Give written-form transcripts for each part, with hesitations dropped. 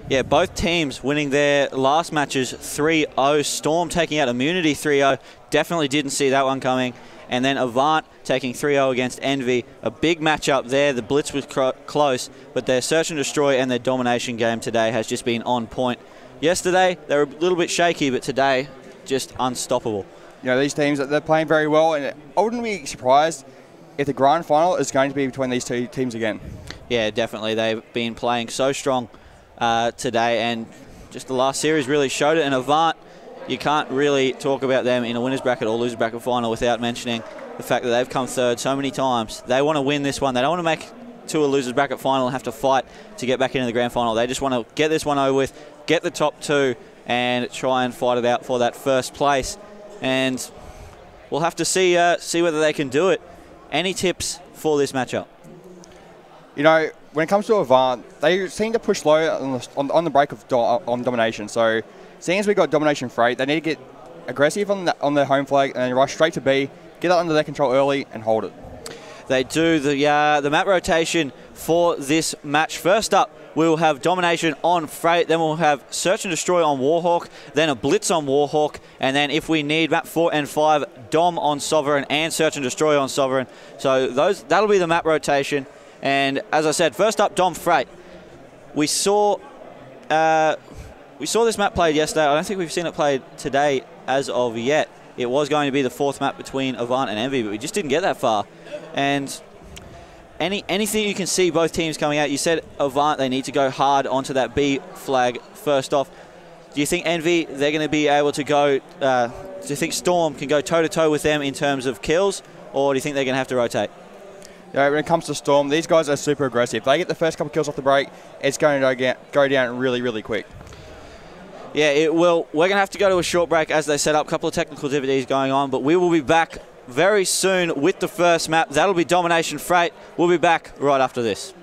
Yeah, both teams winning their last matches 3-0. Storm taking out Immunity 3-0. Definitely didn't see that one coming. And then Avant taking 3-0 against Envy. A big matchup there. The Blitz was close, but their Search and Destroy and their domination game today has just been on point. Yesterday, they were a little bit shaky, but today, just unstoppable. You know, these teams, they're playing very well, and I wouldn't be surprised if the grand final is going to be between these two teams again. Yeah, definitely. They've been playing so strong today, and just the last series really showed it. And Avant, you can't really talk about them in a winner's bracket or loser's bracket final without mentioning the fact that they've come third so many times. They want to win this one. They don't want to make to a loser's bracket final and have to fight to get back into the grand final. They just want to get this one over with, get the top two, and try and fight it out for that first place. And we'll have to see whether they can do it. Any tips for this matchup? You know, when it comes to Avant, they seem to push low on the break of on domination. So, seeing as we got domination freight, they need to get aggressive on their home flag and then rush straight to B, get that under their control early, and hold it. They do the map rotation for this match. First up, we'll have domination on Freight, then we'll have Search and Destroy on Warhawk, then a Blitz on Warhawk, and then if we need map 4 and 5, Dom on Sovereign and Search and Destroy on Sovereign. So that'll be the map rotation. And as I said, first up, Dom Freight. We saw this map played yesterday. I don't think we've seen it played today as of yet. It was going to be the fourth map between Avant and Envy, but we just didn't get that far. And anything you can see both teams coming out, you said Avant, they need to go hard onto that B flag first off. Do you think Envy, they're going to be able to go, do you think Storm can go toe-to-toe with them in terms of kills, or do you think they're going to have to rotate? Yeah, when it comes to Storm, these guys are super aggressive. If they get the first couple kills off the break, it's going to go down really, really quick. Yeah, it will. We're going to have to go to a short break as they set up. A couple of technical difficulties going on, but we will be back very soon with the first map. That'll be Domination Freight. We'll be back right after this.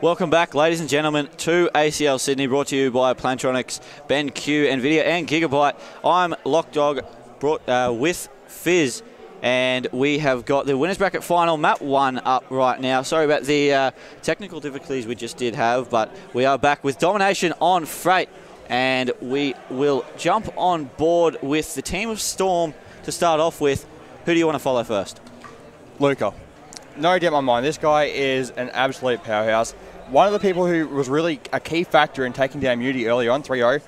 Welcome back, ladies and gentlemen, to ACL Sydney, brought to you by Plantronics, BenQ, NVIDIA, and Gigabyte. I'm Lockdog, brought with Fizz. And we have got the winners bracket final, map 1 up right now. Sorry about the technical difficulties we just did have, but we are back with domination on Freight. And we will jump on board with the team of Storm to start off with. Who do you want to follow first? Luca. No doubt in my mind, this guy is an absolute powerhouse. One of the people who was really a key factor in taking down Muti early on, 3-0.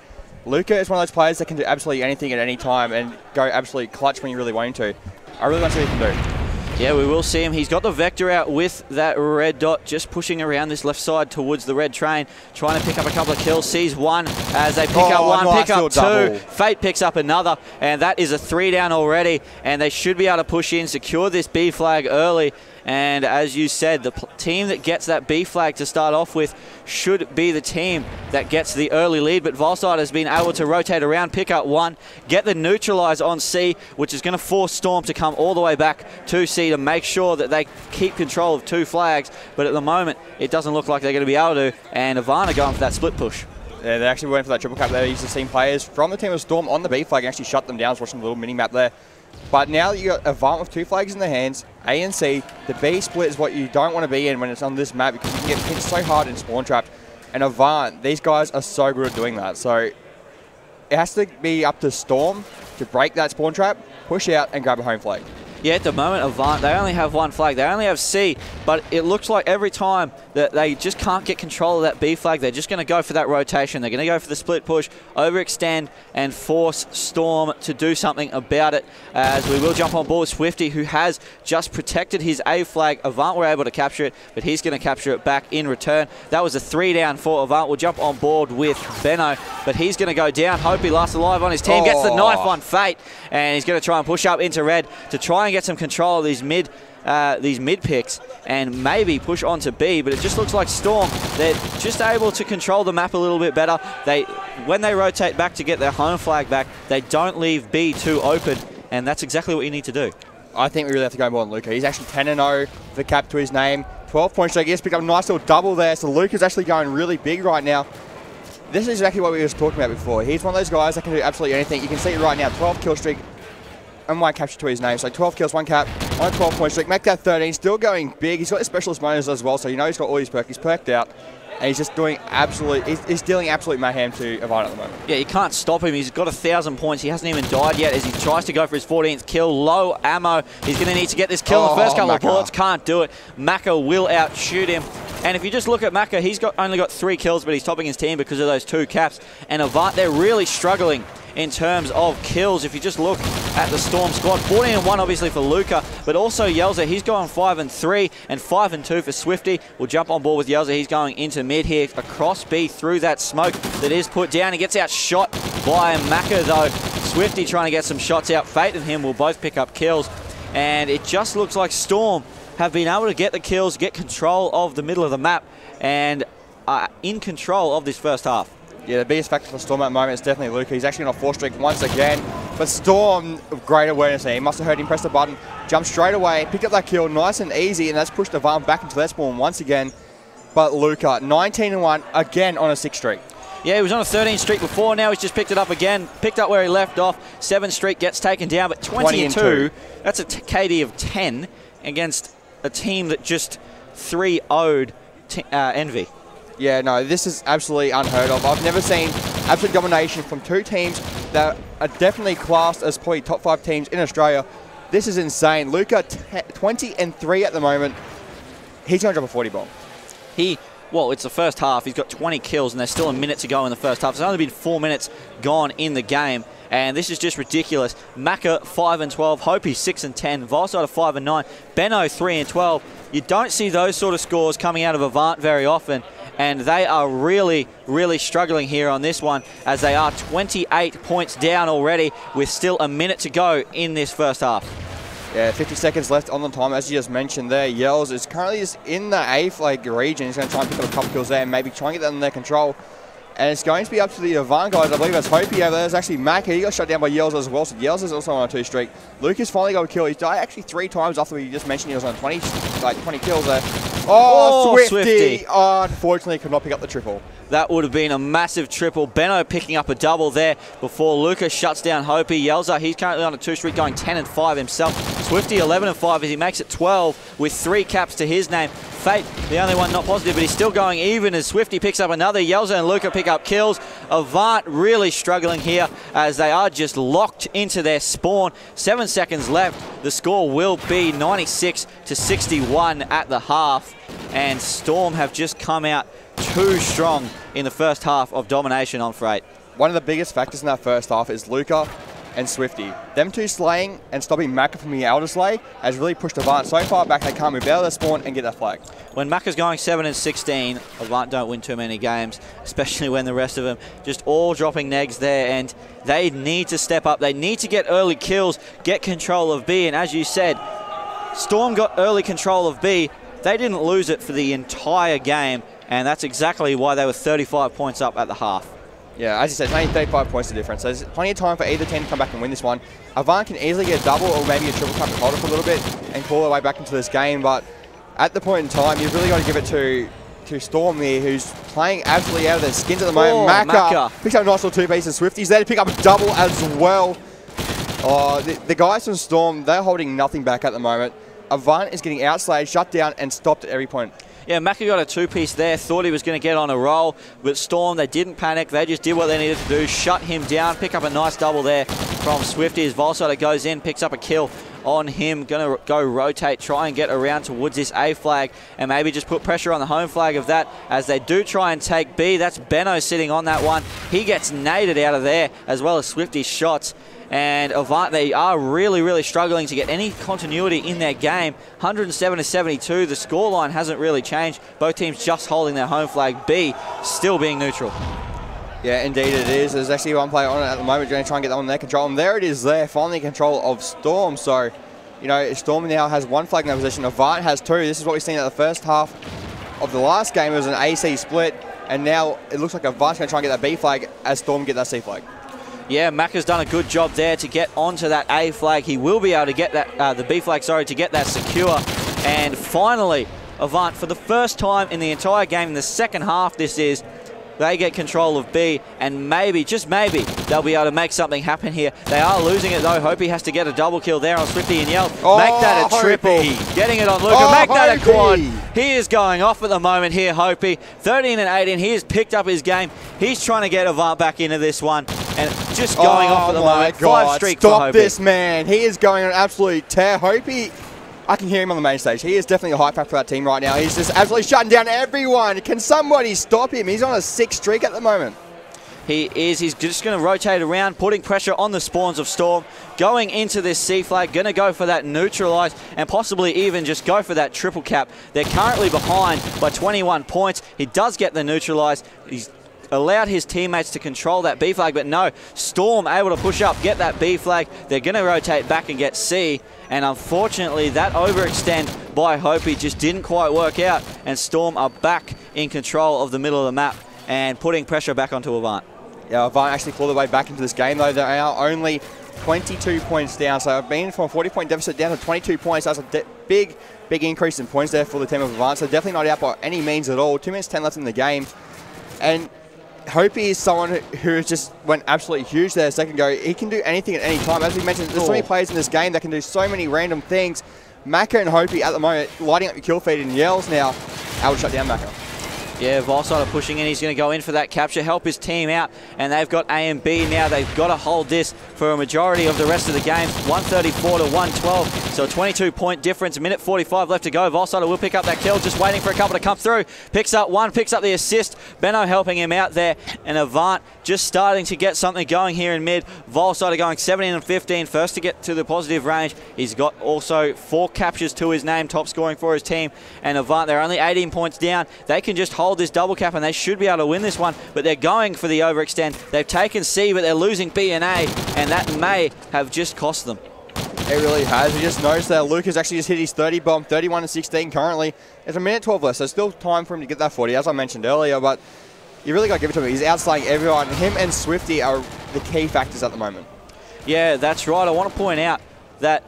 Luca is one of those players that can do absolutely anything at any time and go absolutely clutch when you really want him to. I really want to see what he can do. Yeah, we will see him. He's got the Vector out with that red dot, just pushing around this left side towards the red train, trying to pick up a couple of kills. Sees one as they pick up one, nice, pick up two. Double. Fate picks up another, and that is a 3 down already, and they should be able to push in, secure this B flag early. And as you said, the team that gets that B flag to start off with should be the team that gets the early lead. But Volstad has been able to rotate around, pick up one, get the neutralise on C, which is going to force Storm to come all the way back to C to make sure that they keep control of 2 flags. But at the moment, it doesn't look like they're going to be able to. And Avant are going for that split push. Yeah, they actually went for that triple cap there. Used the same players from the team of Storm on the B flag and actually shut them down. I was watching the little mini map there. But now that you got Avant with 2 flags in their hands, A and C, the B split is what you don't want to be in when it's on this map because you can get pinched so hard and spawn trapped. And Avant, these guys are so good at doing that. So it has to be up to Storm to break that spawn trap, push out, and grab a home flag. Yeah, at the moment, Avant, they only have 1 flag. They only have C, but it looks like every time that they just can't get control of that B flag, they're just going to go for that rotation. They're going to go for the split push, overextend, and force Storm to do something about it. As we will jump on board with Swifty, who has just protected his A flag. Avant were able to capture it, but he's going to capture it back in return. That was a 3 down for Avant. We'll jump on board with Benno, but he's going to go down. Hope he lasts alive on his team. Gets the knife on Fate, and he's going to try and push up into red to try and get some control of these mid picks and maybe push on to B, but it just looks like Storm, they're just able to control the map a little bit better. When they rotate back to get their home flag back, they don't leave B too open, and that's exactly what you need to do. I think we really have to go more on Luca. He's actually 10-0 the cap to his name, 12 points. He just picked up a nice little double there, so Luca's actually going really big right now. This is exactly what we were talking about before. He's one of those guys that can do absolutely anything. You can see it right now, 12 kill streak, and 1 capture to his name. So 12 kills, 1 cap, on a 12-point streak. Make that 13. Still going big. He's got his specialist bonus as well, so you know he's got all his perks. He's perked out, and he's just doing he's dealing absolute mayhem to Avant at the moment. Yeah, you can't stop him. He's got 1,000 points. He hasn't even died yet as he tries to go for his 14th kill. Low ammo. He's going to need to get this kill in the first couple of bullets. Can't do it. Maka will outshoot him. And if you just look at Maka, he's only got 3 kills, but he's topping his team because of those 2 caps. And Avant, they're really struggling in terms of kills. If you just look at the Storm squad, 14-1 obviously for Luca, but also Yelza, he's going 5-3 and 5-2 for Swifty. We'll jump on board with Yelza. He's going into mid here, across B through that smoke that is put down. He gets outshot by Maka though. Swifty trying to get some shots out. Fate and him will both pick up kills, and it just looks like Storm have been able to get the kills, get control of the middle of the map, and are in control of this first half. Yeah, the biggest factor for Storm at the moment is definitely Luca. He's actually on a 4 streak once again. But Storm, great awareness there. He must have heard him press the button, jumped straight away, picked up that kill nice and easy, and that's pushed Avant back into their spawn once again. But Luca, 19-1, again on a 6 streak. Yeah, he was on a 13 streak before. Now he's just picked it up again, picked up where he left off. 7 streak gets taken down, but 20-2, that's a KD of 10 against a team that just 3-0'd Envy. Yeah, no, this is absolutely unheard of. I've never seen absolute domination from 2 teams that are definitely classed as probably top 5 teams in Australia. This is insane. Luca, 20-3 at the moment. He's going to drop a 40 bomb. Well, it's the first half. He's got 20 kills, and there's still a minute to go in the first half. There's only been 4 minutes gone in the game, and this is just ridiculous. Maka 5-12, Hopi 6-10, Volstad 5-9, Benno 3-12. You don't see those sort of scores coming out of Avant very often, and they are really, really struggling here on this one, as they are 28 points down already with still a minute to go in this first half. Yeah, 50 seconds left on the time, as you just mentioned there. Yells is currently just in the A flag region. He's going to try and pick up a couple kills there and maybe try and get that under their control. And it's going to be up to the Avant guys. I believe that's Hopi over there. There's actually Maka. He got shut down by Yells as well, so Yells is also on a 2 streak. Lucas finally got a kill. He's died actually 3 times after we just mentioned he was on 20 kills there. Oh, Swifty! Oh, unfortunately, could not pick up the triple. That would have been a massive triple. Benno picking up a double there before Lucas shuts down Hopi. Yelza, he's currently on a 2 streak, going 10-5 himself. Swifty 11-5 as he makes it 12 with 3 caps to his name. Fate, the only one not positive, but he's still going even as Swifty picks up another. Yelza and Luca pick up kills. Avant really struggling here as they are just locked into their spawn. 7 seconds left. The score will be 96-61 at the half. And Storm have just come out too strong in the first half of domination on Freight. One of the biggest factors in that first half is Luca and Swifty. Them two slaying and stopping Macca from being able to slay has really pushed Avant so far back they can't move out of their spawn and get that flag. When Macca's going 7-16, Avant don't win too many games, especially when the rest of them just all dropping negs there, and they need to step up. They need to get early kills, get control of B, and as you said, Storm got early control of B. They didn't lose it for the entire game, and that's exactly why they were 35 points up at the half. Yeah, as you said, it's only 35 points the difference. So there's plenty of time for either team to come back and win this one. Avant can easily get a double or maybe a triple cup and hold it for a little bit and claw their way back into this game. But at the point in time, you've really got to give it to Storm there, who's playing absolutely out of their skins at the moment. Macca picks up a nice little 2 pieces. Swifty's there to pick up a double as well. The guys from Storm, they're holding nothing back at the moment. Avant is getting outslayed, shut down, and stopped at every point. Yeah, Macca got a 2-piece there, thought he was going to get on a roll, but Storm, they didn't panic, they just did what they needed to do, shut him down, pick up a nice double there from Swifty as Volsider goes in, picks up a kill on him, going to go rotate, try and get around towards this A flag, and maybe just put pressure on the home flag of that as they do try and take B. That's Benno sitting on that one. He gets naded out of there, as well as Swifty's shots. And Avant, they are really struggling to get any continuity in their game. 107-72, the scoreline hasn't really changed. Both teams just holding their home flag. B still being neutral. Yeah, indeed it is. There's actually one player on it at the moment going to try and get that one in their control. And there it is there, finally in control of Storm. So, you know, Storm now has 1 flag in their position. Avant has 2. This is what we've seen at the first half of the last game. It was an AC split. And now it looks like Avant's going to try and get that B flag as Storm get that C flag. Yeah, Macca's done a good job there to get onto that A flag. He will be able to get that, the B flag, sorry, to get that secure. And finally, Avant, for the first time in the entire game, in the second half this is, they get control of B, and maybe, just maybe, they'll be able to make something happen here. They are losing it though. Hopi has to get a double kill there on Swifty and Yell. Make that a triple. Getting it on Luca. Make that a quad. He is going off at the moment here, Hopi. 13-18. He has picked up his game. He's trying to get Avant back into this one. And just going off at the moment. 5 streak for Hopi. Stop this, man. He is going on an absolute tear. Hopi, I can hear him on the main stage. He is definitely a high factor for that team right now. He's just absolutely shutting down everyone. Can somebody stop him? He's on a 6 streak at the moment. He is. He's just going to rotate around, putting pressure on the spawns of Storm. Going into this C flag, going to go for that neutralize and possibly even just go for that triple cap. They're currently behind by 21 points. He does get the neutralize. He's allowed his teammates to control that B flag, but no, Storm able to push up, get that B flag. They're going to rotate back and get C, and unfortunately that overextend by Hopi just didn't quite work out, and Storm are back in control of the middle of the map and putting pressure back onto Avant. Yeah, Avant actually clawed their way back into this game though. They are only 22 points down, so I've been from a 40-point deficit down to 22 points. That's a big increase in points there for the team of Avant, so definitely not out by any means at all. 2 minutes 10 left in the game, and Hopi is someone who just went absolutely huge there a second ago. He can do anything at any time. As we mentioned, there's so many players in this game that can do so many random things. Macca and Hopi at the moment lighting up your kill feed, and Yells now able to shut down Macca. Yeah, Volsider pushing in. He's going to go in for that capture, help his team out, and they've got A and B now. They've got to hold this for a majority of the rest of the game. 134 to 112, so a 22-point difference. 1:45 left to go. Volsider will pick up that kill, just waiting for a couple to come through. Picks up one, picks up the assist. Benno helping him out there, and Avant just starting to get something going here in mid. Volsider going 17-15, first to get to the positive range. He's got also 4 captures to his name, top scoring for his team. And Avant, they're only 18 points down. They can just hold this double cap and they should be able to win this one, but they're going for the overextend. They've taken C, but they're losing B and A, and that may have just cost them. It really has. We just noticed that Lucas actually just hit his 30 bomb, 31-16 currently. There's a minute 12 left, so still time for him to get that 40, as I mentioned earlier, but you really got to give it to him. He's outslaying everyone. Him and Swifty are the key factors at the moment. Yeah, that's right. I want to point out that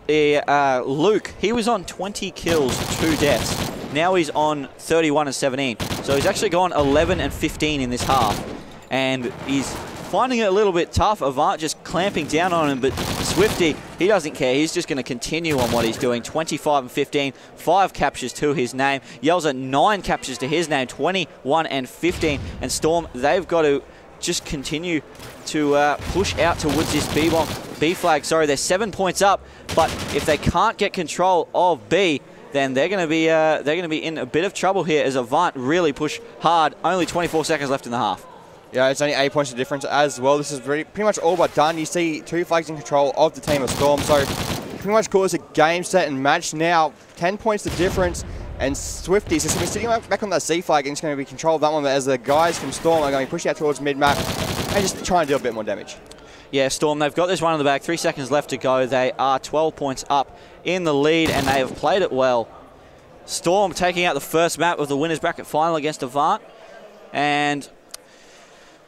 Luke, he was on 20 kills, 2 deaths. Now he's on 31-17. So he's actually gone 11 and 15 in this half. And he's finding it a little bit tough. Avant just clamping down on him, but Swifty, he doesn't care. He's just going to continue on what he's doing. 25 and 15, 5 captures to his name. Yelza 9 captures to his name, 21 and 15. And Storm, they've got to just continue to push out towards this B flag. Sorry, they're 7 points up, but if they can't get control of B, then they're going to be in a bit of trouble here as Avant really push hard. Only 24 seconds left in the half. Yeah, it's only 8 points of difference as well. This is pretty much all but done. You see 2 flags in control of the team of Storm, so pretty much calls a game, set, and match now. 10 points of difference, and Swifty is just going to be sitting back on that C flag and it's going to be control of that one, as the guys from Storm are going to push out towards mid-map and just try and deal a bit more damage. Yeah, Storm, they've got this one in the bag. 3 seconds left to go. They are 12 points up in the lead, and they have played it well. Storm taking out the first map of the winners bracket final against Avant, and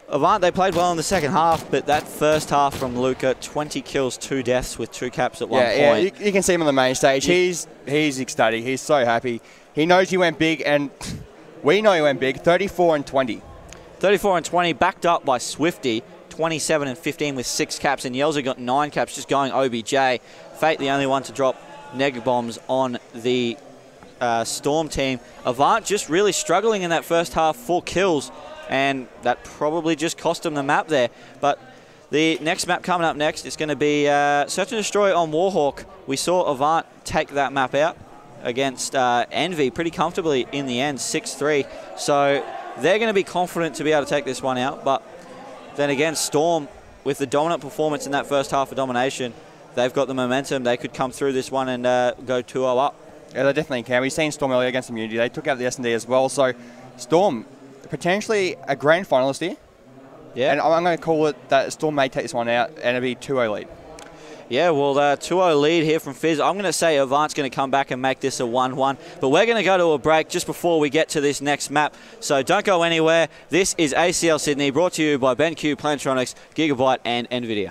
Avant, they played well in the second half, but that first half from Luca, 20 kills, 2 deaths with 2 caps at one point. Yeah, you can see him on the main stage. He's ecstatic. He's so happy. He knows he went big, and we know he went big. 34 and 20. 34 and 20, backed up by Swifty, 27 and 15 with 6 caps, and Yelza got 9 caps, just going OBJ. Fate, the only one to drop neg bombs on the Storm team. Avant just really struggling in that first half, 4 kills. And that probably just cost him the map there. But the next map coming up next is going to be Search and Destroy on Warhawk. We saw Avant take that map out against Envy pretty comfortably in the end, 6-3. So they're going to be confident to be able to take this one out. But then again, Storm, with the dominant performance in that first half of domination, they've got the momentum. They could come through this one and go 2-0 up. Yeah, they definitely can. We've seen Storm earlier against Immunity. They took out the S&D as well. So Storm, potentially a grand finalist here. Yeah. And I'm going to call it that Storm may take this one out and it'll be 2-0 lead. Yeah, well, 2-0 lead here from Fizz. I'm going to say Avant's going to come back and make this a 1-1. But we're going to go to a break just before we get to this next map. So don't go anywhere. This is ACL Sydney, brought to you by BenQ, Plantronics, Gigabyte and NVIDIA.